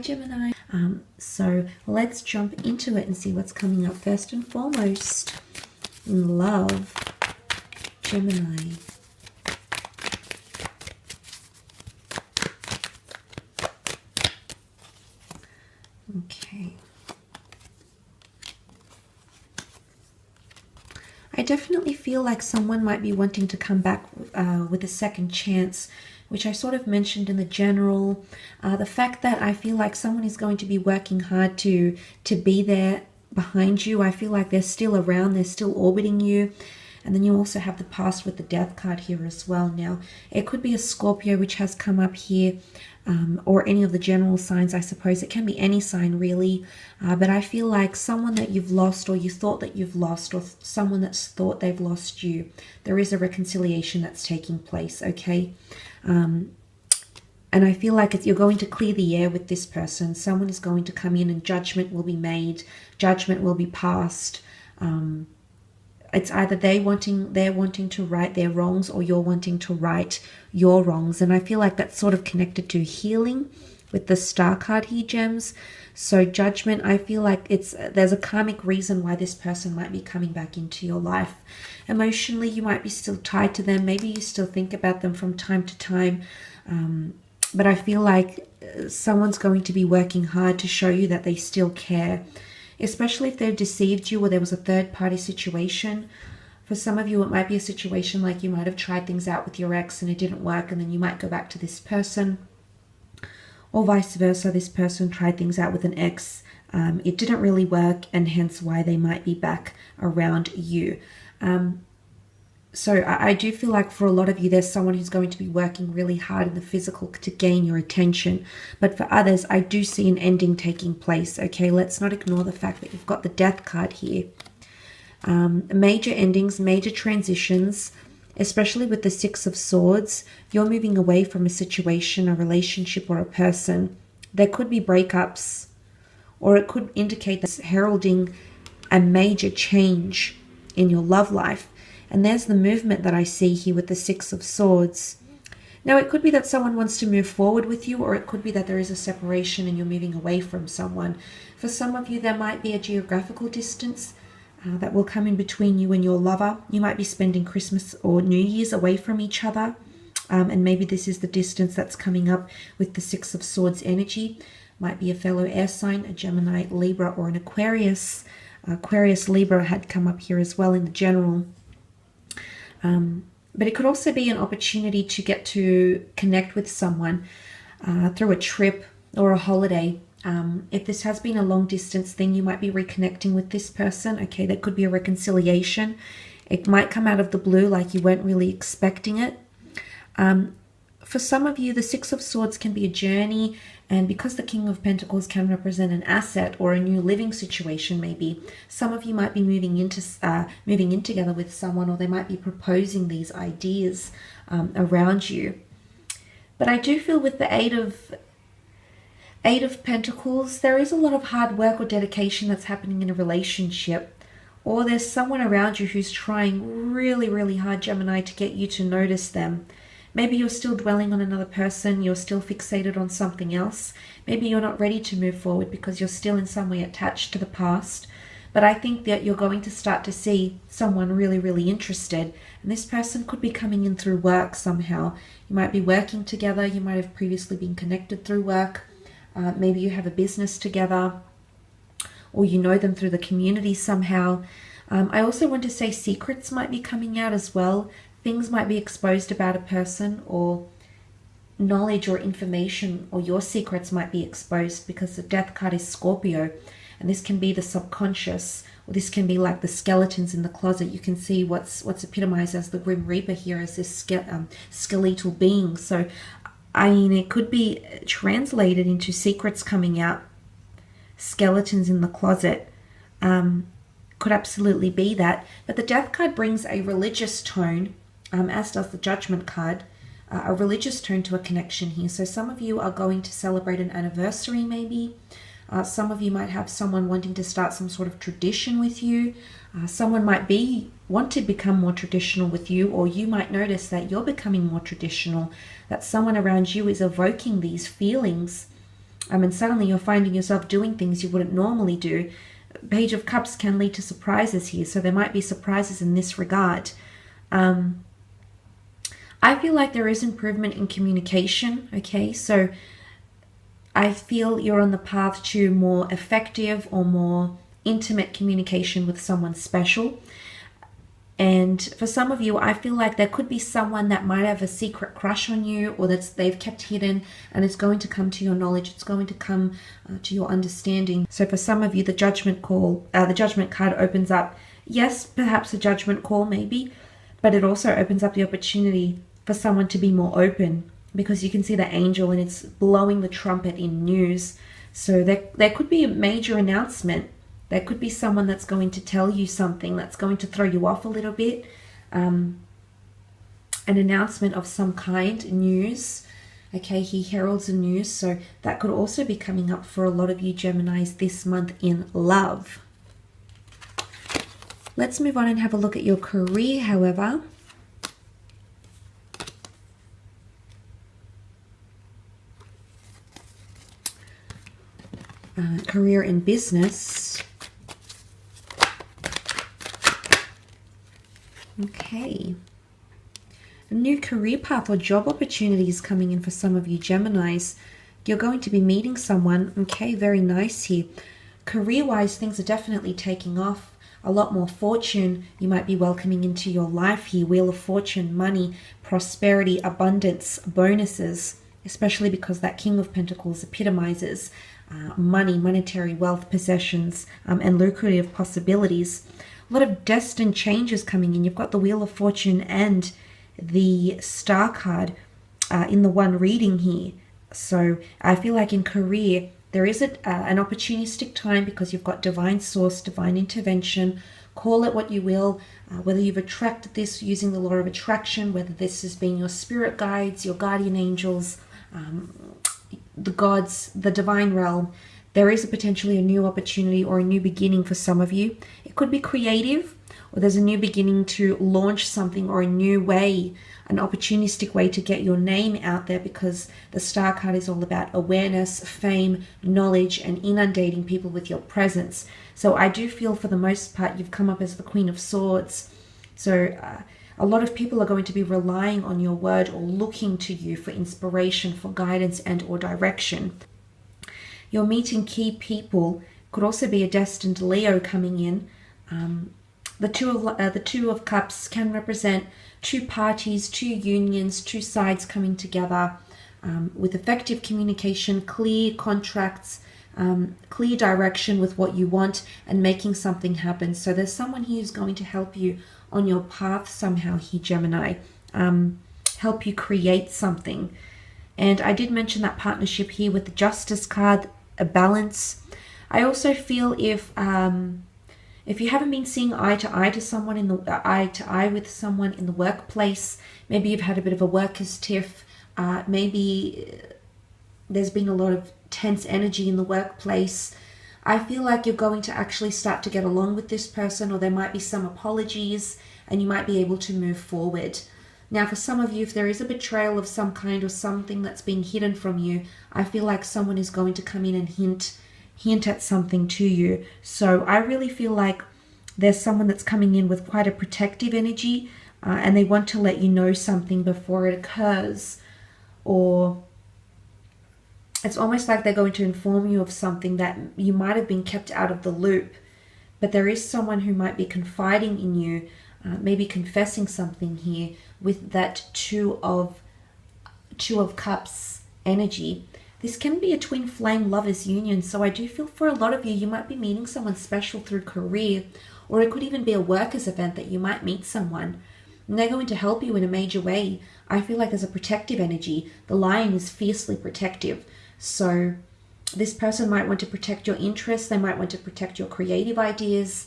Gemini. So let's jump into it and see what's coming up. First and foremost, in love, Gemini. Okay. I definitely feel like someone might be wanting to come back with a second chance, which I sort of mentioned in the general. The fact that I feel like someone is going to be working hard to be there behind you. I feel like they're still around, they're still orbiting you. And then you also have the past with the death card here as well. Now, it could be a Scorpio, which has come up here, or any of the general signs, I suppose. It can be any sign, really. But I feel like someone that you've lost, or you thought that you've lost, or someone that's thought they've lost you, there is a reconciliation that's taking place, okay? And I feel like you're going to clear the air with this person. Someone is going to come in and judgment will be made. Judgment will be passed. It's either they're wanting to right their wrongs, or you're wanting to right your wrongs. And I feel like that's sort of connected to healing with the Star card here, Gems. So judgment, I feel like there's a karmic reason why this person might be coming back into your life. Emotionally, you might be still tied to them. Maybe you still think about them from time to time. But I feel like someone's going to be working hard to show you that they still care. Especially if they've deceived you, or there was a third-party situation. For some of you, it might be a situation like you might have tried things out with your ex and it didn't work, and then you might go back to this person. Or vice versa, this person tried things out with an ex. It didn't really work, and hence why they might be back around you. So I do feel like for a lot of you, there's someone who's going to be working really hard in the physical to gain your attention. But for others, I do see an ending taking place. Okay, let's not ignore the fact that you've got the death card here. Major endings, major transitions, especially with the Six of Swords. You're moving away from a situation, a relationship, or a person. There could be breakups, or it could indicate that's heralding a major change in your love life. And there's the movement that I see here with the Six of Swords. Now, it could be that someone wants to move forward with you, or it could be that there is a separation and you're moving away from someone. For some of you, there might be a geographical distance that will come in between you and your lover. You might be spending Christmas or New Year's away from each other. And maybe this is the distance that's coming up with the Six of Swords energy. Might be a fellow air sign, a Gemini, Libra, or an Aquarius. Aquarius, Libra had come up here as well in the general. But it could also be an opportunity to get to connect with someone through a trip or a holiday. If this has been a long distance thing, you might be reconnecting with this person. Okay, that could be a reconciliation. It might come out of the blue, like you weren't really expecting it. For some of you, the Six of Swords can be a journey, and because the King of Pentacles can represent an asset or a new living situation, maybe some of you might be moving in together with someone, or they might be proposing these ideas around you. But I do feel with the Eight of Pentacles, there is a lot of hard work or dedication that's happening in a relationship, or there's someone around you who's trying really, really hard, Gemini, to get you to notice them. Maybe you're still dwelling on another person, you're still fixated on something else. Maybe you're not ready to move forward because you're still in some way attached to the past. But I think that you're going to start to see someone really, really interested. And this person could be coming in through work somehow. You might be working together, you might have previously been connected through work. Maybe you have a business together, or you know them through the community somehow. I also want to say secrets might be coming out as well. Things might be exposed about a person, or knowledge or information, or your secrets might be exposed, because the death card is Scorpio, and this can be the subconscious, or this can be like the skeletons in the closet. You can see what's epitomized as the Grim Reaper here as this skeletal being. So I mean, it could be translated into secrets coming out, skeletons in the closet. Could absolutely be that. But the death card brings a religious tone, as does the judgment card, a religious tone to a connection here. So some of you are going to celebrate an anniversary maybe. Some of you might have someone wanting to start some sort of tradition with you. Someone might want to become more traditional with you, or you might notice that you're becoming more traditional, that someone around you is evoking these feelings And suddenly you're finding yourself doing things you wouldn't normally do. Page of Cups can lead to surprises here, so there might be surprises in this regard. I feel like there is improvement in communication, okay? So I feel you're on the path to more effective or more intimate communication with someone special. And for some of you, I feel like there could be someone that might have a secret crush on you, or they've kept hidden, and it's going to come to your knowledge. It's going to come to your understanding. So for some of you, the judgment card opens up, yes, perhaps a judgment call maybe, but it also opens up the opportunity for someone to be more open, because you can see the angel and it's blowing the trumpet in news. So there could be a major announcement. There could be someone that's going to tell you something that's going to throw you off a little bit. An announcement of some kind, news. Okay, he heralds the news. So that could also be coming up for a lot of you Geminis this month in love. Let's move on and have a look at your career, however. Career and business. Okay. A new career path or job opportunities coming in for some of you Geminis. You're going to be meeting someone. Okay, very nice here. Career-wise, things are definitely taking off. A lot more fortune you might be welcoming into your life here. Wheel of Fortune, money, prosperity, abundance, bonuses, especially because that King of Pentacles epitomizes money, monetary wealth, possessions, and lucrative possibilities. A lot of destined changes coming in. You've got the Wheel of Fortune and the Star card in the one reading here. So I feel like in career, there is an opportunistic time because you've got divine source, divine intervention. Call it what you will, whether you've attracted this using the law of attraction, whether this has been your spirit guides, your guardian angels, the gods, the divine realm. There is potentially a new opportunity or a new beginning for some of you. It could be creative, or there's a new beginning to launch something, or a new way, an opportunistic way to get your name out there, because the Star card is all about awareness, fame, knowledge, and inundating people with your presence. So I do feel for the most part you've come up as the Queen of Swords. So a lot of people are going to be relying on your word or looking to you for inspiration, for guidance, and or direction. You're meeting key people. Could also be a destined Leo coming in. The Two of Cups can represent two parties, two unions, two sides coming together with effective communication, clear contracts, clear direction with what you want, and making something happen. So there's someone here who's going to help you on your path somehow here, Gemini. Help you create something. And I did mention that partnership here with the Justice card, a balance. I also feel if you haven't been seeing eye to eye with someone in the workplace, maybe you've had a bit of a workers' tiff, maybe there's been a lot of tense energy in the workplace. I feel like you're going to actually start to get along with this person, or there might be some apologies and you might be able to move forward. Now, for some of you, if there is a betrayal of some kind or something that's been hidden from you, I feel like someone is going to come in and hint at something to you. So I really feel like there's someone that's coming in with quite a protective energy, and they want to let you know something before it occurs, or it's almost like they're going to inform you of something that you might have been kept out of the loop. But there is someone who might be confiding in you, maybe confessing something here with that Two of Cups energy. This can be a twin flame lovers union. So I do feel for a lot of you, you might be meeting someone special through career, or it could even be a workers event that you might meet someone and they're going to help you in a major way. I feel like there's a protective energy. The Lion is fiercely protective. So this person might want to protect your interests. They might want to protect your creative ideas,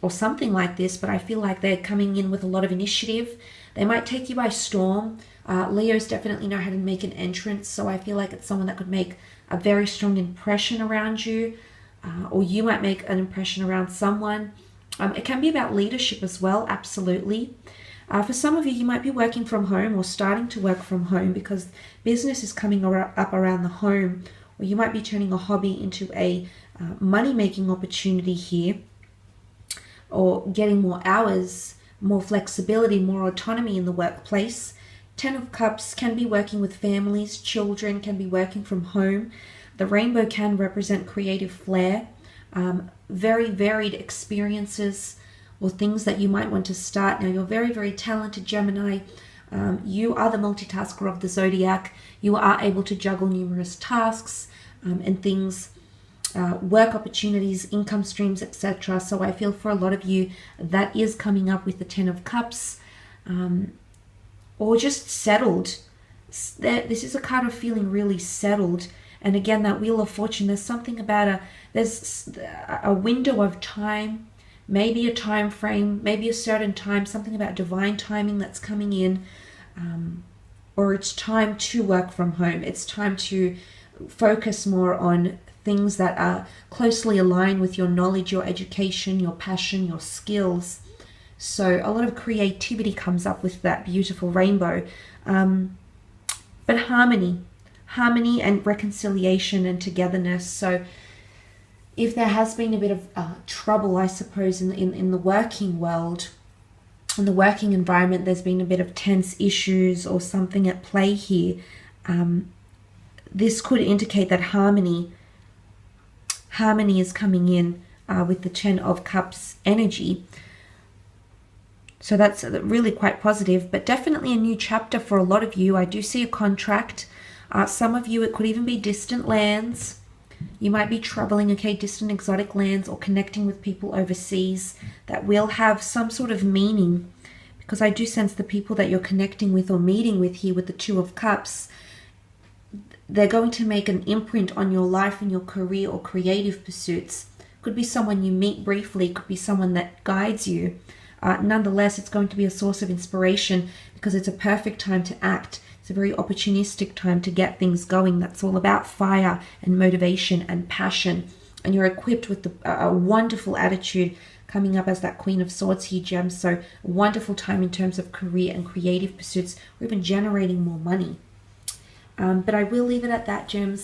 or something like this, but I feel like they're coming in with a lot of initiative. They might take you by storm. Leos definitely know how to make an entrance, so I feel like it's someone that could make a very strong impression around you, or you might make an impression around someone. It can be about leadership as well, absolutely. For some of you, you might be working from home or starting to work from home, because business is coming up around the home or you might be turning a hobby into a money-making opportunity here, or getting more hours, more flexibility, more autonomy in the workplace. 10 of Cups can be working with families, children, can be working from home. The rainbow can represent creative flair, very varied experiences, or things that you might want to start. Now, you're very, very talented, Gemini. You are the multitasker of the zodiac. You are able to juggle numerous tasks and things, work opportunities, income streams, etc. So I feel for a lot of you that is coming up with the 10 of Cups, or just settled. This is a card of feeling really settled. And again, that Wheel of Fortune, there's something about there's a window of time, maybe a time frame, maybe a certain time, something about divine timing that's coming in, or it's time to work from home. It's time to focus more on things that are closely aligned with your knowledge, your education, your passion, your skills. So a lot of creativity comes up with that beautiful rainbow. But harmony and reconciliation and togetherness. So if there has been a bit of trouble, I suppose, in the working world, in the working environment, there's been a bit of tense issues or something at play here. This could indicate that harmony is coming in with the 10 of Cups energy. So that's really quite positive, but definitely a new chapter for a lot of you. I do see a contract. Some of you, it could even be distant lands. You might be traveling, distant exotic lands, or connecting with people overseas that will have some sort of meaning, because I do sense the people that you're connecting with or meeting with here with the 2 of Cups, they're going to make an imprint on your life and your career or creative pursuits. Could be someone you meet briefly, could be someone that guides you. Nonetheless, it's going to be a source of inspiration because it's a perfect time to act. It's a very opportunistic time to get things going. That's all about fire and motivation and passion. And you're equipped with a wonderful attitude coming up as that Queen of Swords here, Gem. So a wonderful time in terms of career and creative pursuits, or even generating more money. But I will leave it at that, Gems.